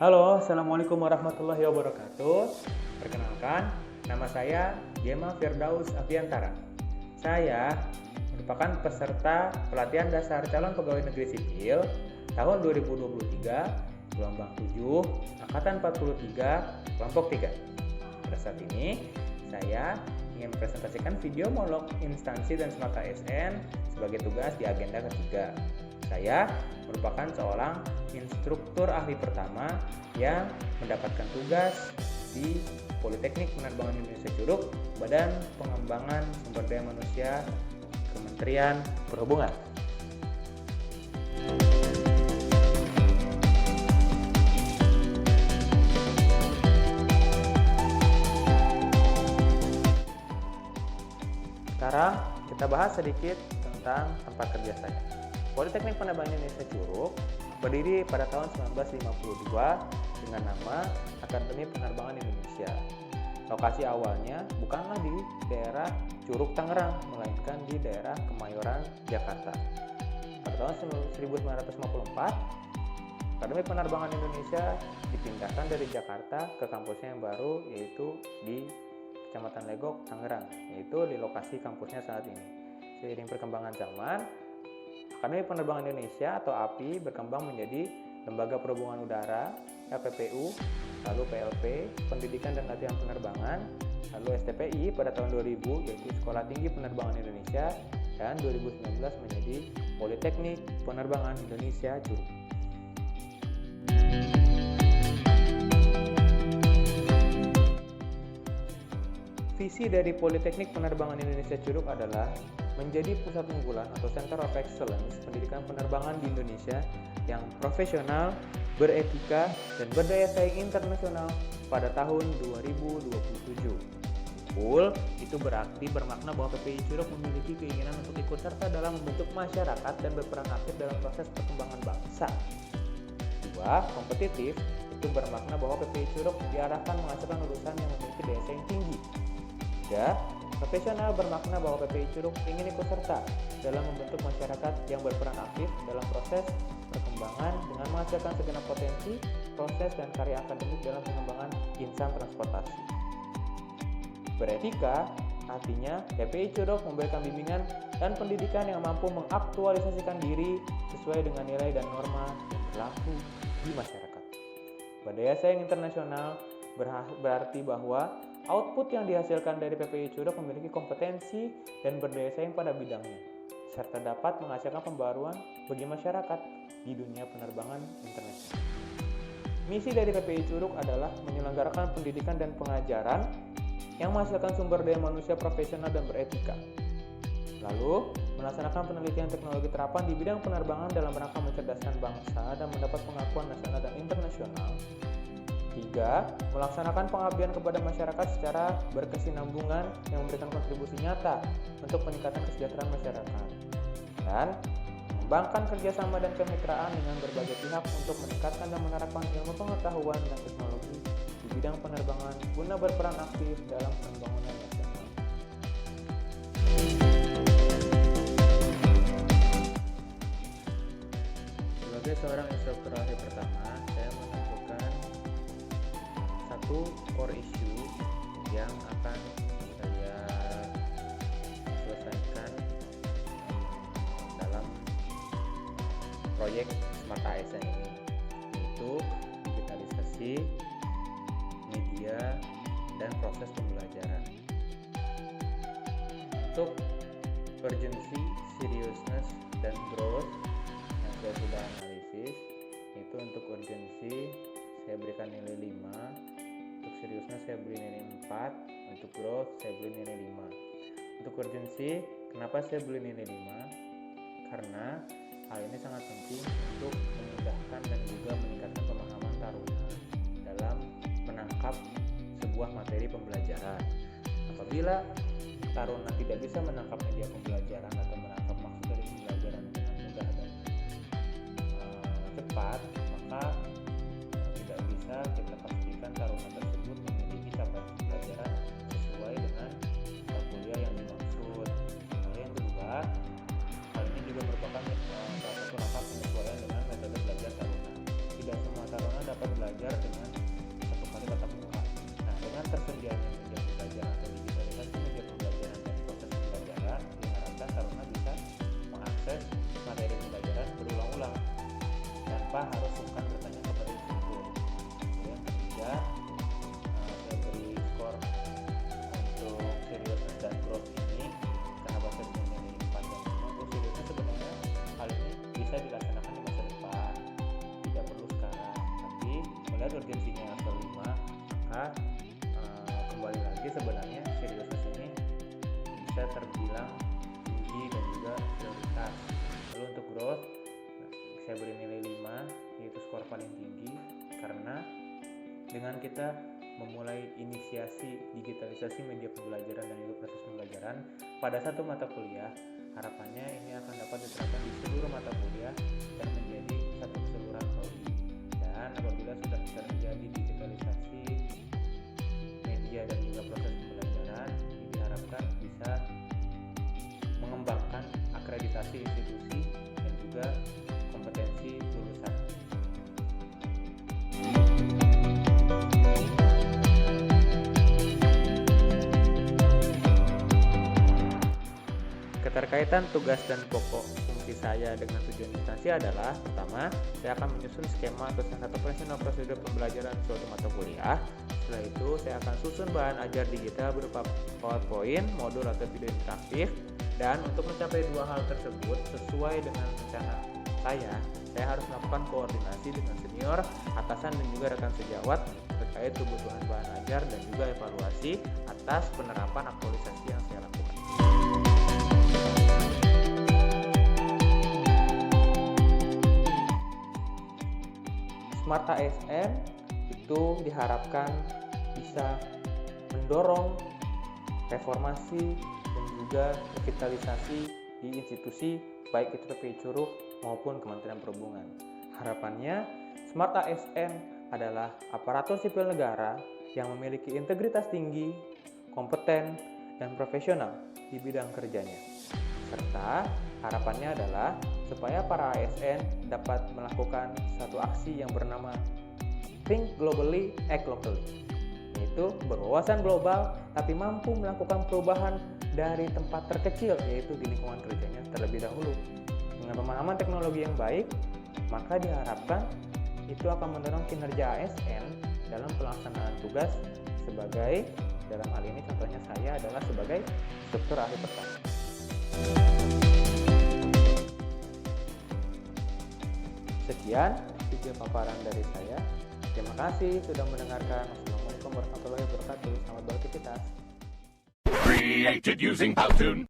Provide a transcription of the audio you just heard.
Halo, Assalamualaikum warahmatullahi wabarakatuh. Perkenalkan, nama saya Gema Firdaus Afiantara. Saya merupakan peserta pelatihan dasar calon pegawai negeri sipil tahun 2023, gelombang 7, angkatan 43, kelompok 3. Pada saat ini, saya ingin mempresentasikan video monolog instansi dan semata ASN sebagai tugas di agenda ketiga. Saya merupakan seorang instruktur ahli pertama yang mendapatkan tugas di Politeknik Penerbangan Indonesia Curug, Badan Pengembangan Sumber Daya Manusia, Kementerian Perhubungan. Sekarang kita bahas sedikit tentang tempat kerja saya. Politeknik Penerbangan Indonesia Curug berdiri pada tahun 1952 dengan nama Akademi Penerbangan Indonesia. Lokasi awalnya bukanlah di daerah Curug, Tangerang, melainkan di daerah Kemayoran, Jakarta. Pada tahun 1954, Akademi Penerbangan Indonesia dipindahkan dari Jakarta ke kampusnya yang baru, yaitu di Kecamatan Legok, Tangerang, yaitu di lokasi kampusnya saat ini. Seiring perkembangan zaman, Akademi Penerbangan Indonesia atau API berkembang menjadi Lembaga Perhubungan Udara, LPPU, lalu PLP, Pendidikan dan Latihan Penerbangan, lalu STPI pada tahun 2000 yaitu Sekolah Tinggi Penerbangan Indonesia, dan 2019 menjadi Politeknik Penerbangan Indonesia Curug. Visi dari Politeknik Penerbangan Indonesia Curug adalah menjadi pusat unggulan atau Center of Excellence pendidikan penerbangan di Indonesia yang profesional, beretika, dan berdaya saing internasional pada tahun 2027. Full itu bermakna bahwa PPI Curug memiliki keinginan untuk ikut serta dalam membentuk masyarakat dan berperan aktif dalam proses perkembangan bangsa. 2. Kompetitif itu bermakna bahwa PPI Curug diarahkan menghasilkan lulusan yang memiliki daya saing tinggi. 3. Profesional bermakna bahwa PPI Curug ingin ikut serta dalam membentuk masyarakat yang berperan aktif dalam proses perkembangan dengan menghasilkan segenap potensi, proses, dan karya akademik dalam pengembangan insan transportasi. Beretika artinya PPI Curug memberikan bimbingan dan pendidikan yang mampu mengaktualisasikan diri sesuai dengan nilai dan norma yang berlaku di masyarakat. Berdaya saing internasional berarti bahwa output yang dihasilkan dari PPI Curug memiliki kompetensi dan berdaya saing pada bidangnya, serta dapat menghasilkan pembaruan bagi masyarakat di dunia penerbangan internasional. Misi dari PPI Curug adalah menyelenggarakan pendidikan dan pengajaran yang menghasilkan sumber daya manusia profesional dan beretika. Lalu, melaksanakan penelitian teknologi terapan di bidang penerbangan dalam rangka mencerdaskan bangsa dan mendapat pengakuan nasional dan internasional. 3. Melaksanakan pengabdian kepada masyarakat secara berkesinambungan yang memberikan kontribusi nyata untuk peningkatan kesejahteraan masyarakat. Dan mengembangkan kerjasama dan kemitraan dengan berbagai pihak untuk meningkatkan dan menerapkan ilmu pengetahuan dan teknologi di bidang penerbangan guna berperan aktif dalam pembangunan nasional. Sebagai seorang instruktur ahli pertama, saya menentukan satu core issue yang akan saya selesaikan dalam proyek Smart ASN ini, yaitu digitalisasi media dan proses pembelajaran. Untuk urgency, seriousness, dan growth yang saya sudah analisis, itu untuk urgency saya berikan nilai 5, untuk seriusnya saya beri nilai 4, untuk growth saya beri nilai 5. Untuk urgency, kenapa saya beri nilai 5? Karena hal ini sangat penting untuk memudahkan dan juga meningkatkan pemahaman taruna dalam menangkap sebuah materi pembelajaran. Apabila taruna tidak bisa menangkap media pembelajaran atau menangkap maksud dari pembelajaran dengan mudah dan cepat, maka tidak bisa kita pastikan taruna tersebut memiliki capaian pembelajaran sesuai dengan kuliah yang dimaksud. Lalu yang kedua, hal ini juga merupakan salah satu langkah penyesuaian dengan metode belajar taruna. Tidak semua taruna dapat belajar belajar dengan satu kali tatap muka. Nah, dengan tersedianya media pembelajaran atau digitalisasi media pembelajaran dan proses pembelajaran, diharapkan taruna bisa mengakses materi pembelajaran berulang-ulang tanpa harus sungkan bertanya kepada instruktur. Yang ketiga, saya beri skor untuk seriousness dan growth ini karena bahasa ini 4 dan 5. Untuk seriousness sebenarnya hal ini bisa dilaksanakan di masa depan, tidak perlu sekarang, tapi melihat urgensinya kelima, maka kembali lagi sebenarnya seriousness ini bisa terbilang tinggi dan juga prioritas. Lalu untuk growth, saya beri nilai 5, yaitu skor paling tinggi, karena dengan kita memulai inisiasi digitalisasi media pembelajaran dan juga proses pembelajaran pada satu mata kuliah, harapannya ini akan dapat diterapkan di seluruh mata kuliah dan menjadi satu keseluruhan prodi. Dan apabila sudah terjadi digitalisasi media dan juga proses pembelajaran, ini diharapkan bisa mengembangkan akreditasi institusi dan juga kompetensi lulusan. Keterkaitan tugas dan pokok fungsi saya dengan tujuan instansi adalah: pertama, saya akan menyusun skema atau standar operasional prosedur pembelajaran suatu mata kuliah. Setelah itu, saya akan susun bahan ajar digital berupa PowerPoint, modul atau video interaktif. Dan untuk mencapai dua hal tersebut sesuai dengan rencana saya harus melakukan koordinasi dengan senior, atasan, dan juga rekan sejawat terkait kebutuhan bahan ajar dan juga evaluasi atas penerapan aktualisasi yang saya lakukan. Smart ASN itu diharapkan bisa mendorong reformasi dan juga digitalisasi di institusi baik itu PPI Curug maupun Kementerian Perhubungan. Harapannya Smart ASN adalah aparatur sipil negara yang memiliki integritas tinggi, kompeten, dan profesional di bidang kerjanya. Serta harapannya adalah supaya para ASN dapat melakukan satu aksi yang bernama Think Globally, Act Locally, yaitu berwawasan global tapi mampu melakukan perubahan dari tempat terkecil, yaitu di lingkungan kerjanya terlebih dahulu. Dengan pemahaman teknologi yang baik, maka diharapkan itu akan mendorong kinerja ASN dalam pelaksanaan tugas sebagai, dalam hal ini contohnya saya adalah sebagai struktur ahli pertanian. Sekian video paparan dari saya. Terima kasih sudah mendengarkan. Wassalamualaikum warahmatullahi wabarakatuh. Selamat beraktivitas. Created using Powtoon.